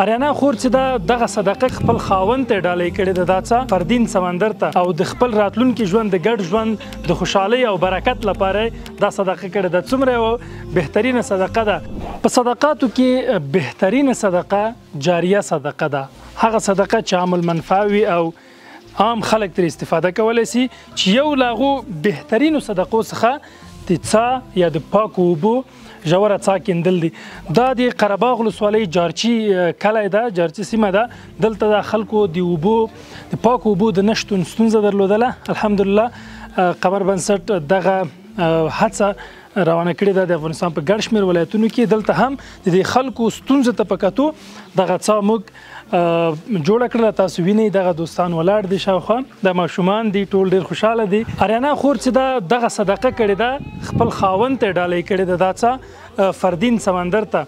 اریانا خور چې دغه صدقه خپل خاوند ته ډالۍ کړې ده، دا څه فردین سمندر ته او د خپل راتلونکي ژوند د ګډ ژوند د خوشحالۍ او برکت لپاره دا صدقه کړې ده. څومره بهترینه صدقه ده. په صدقاتو کې بهترینه صدقه جاریه صدقه ده، هغه صدقه چې عام المنفعه وي او عام خلک ترې استفاده کولی سي، چې یو له هغو بهترینو صدقو څخه د څاه یا د پاکو اوبو ژوره څاه کیندل دي. دا د قرهباغ ولسوالۍ جارچي کلی ده، جارچي سیمه ده. دلته د خلکو د اوبو د پاکو اوبو د نشتون ستونزه درلودله. الحمدلله قمر بنسټ دغه هڅه روانه کړې ده د افغانستان په ګڼ شمېر ولایتونو کې. دلته هم د دې خلکو ستونزو ته په کتو دغه څاه موږ جوړه کړله. تاسو وینئ دغه دوستان ولاړ دي شاوخوا، د ماشومان دي، ټول ډېر خوشحاله دي. اریانا خور چې دغه صدقه کړې ده، خپل خاوند ته ډالۍ کړې ده، دا څه فردین سمندر ته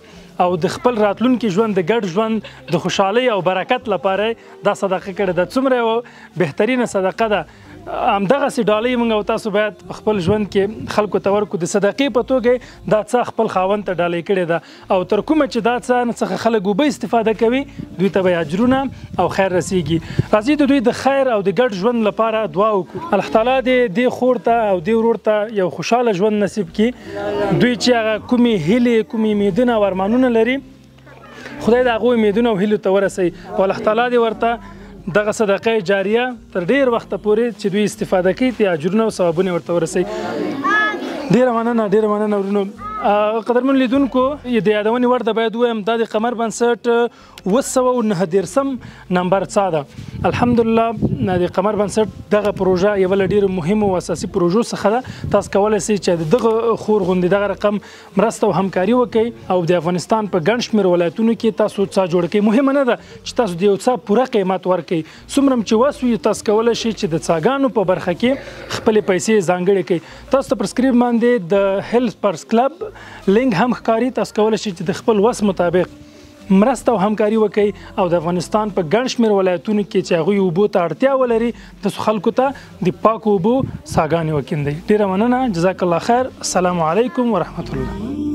او د خپل راتلونکي ژوند د ګډ ژوند د خوشحالۍ او برکت لپاره دا صدقه کړې ده. څومره بهترینه صدقه ده. همدغسې ډالۍ موږ او تاسو باید په خپل ژوند کې خلکو ته ورکړو. د صدقې په توګه دا څه خپل خاوند ته ډالۍ کړې ده او تر کومه چې دا څه څخه خلک اوبه استفاده کوي، دوی ته به اجرونه او خیر رسیږي. راځئ د دوی د خیر او د ګډ ژوند لپاره دعا وکړو. الله تعالی دې خور ته او دې ورور ته یو خوشحاله ژوند نصیب کړي. دوی چې هغه کومې هیلې، کومې امیدونه او ارمانونه لري، خدای د هغو امیدونه او هیلو ته ورسوي او الله تعالی دې ورته دغه صدقه جاریه تر ډیر وخته پورې چې دوی استفاده کوي ته اجرونه او ثوابونه ورته ورسوي. ډیره مننه ورونو. قدرمن لیدونکو، د یادونې وړ ده باید ووایم دا د قمر بنسټ 299 نمبر څاه ده. الحمدلله د قمر بنسټ دغه پروژه یوه له ډېرو مهمو او اساسي پروژو څخه ده. تاسو کولی سئ چې د دغه خور غوندې دغه رقم مرسته او همکاري وکړئ او د افغانستان په ګڼ شمېر ولایتونو کې تاسو څاه جوړه کړئ. مهمه نه ده چې تاسو د یو څاه پوره قیمت ورکړئ، څومره چې وس وي تاسو کولی شئ چې د څاګانو په برخه کې خپلې پیسې ځانګړې کړئ. تاسو ته پر سکرین باندې د هیلث پرس کلب لینک هم ښکاري. تاسو کولی شئ چې د خپل وس مطابق مرسته او همکاري وکړئ او د افغانستان په ګڼ شمېر ولایتونو کې چې هغوی اوبو ته اړتیا ولري، تاسو خلکو ته د پاکو اوبو څاګانې وکیندئ. ډېره مننه. جزاک الله خیر. السلام علیکم ورحمت الله.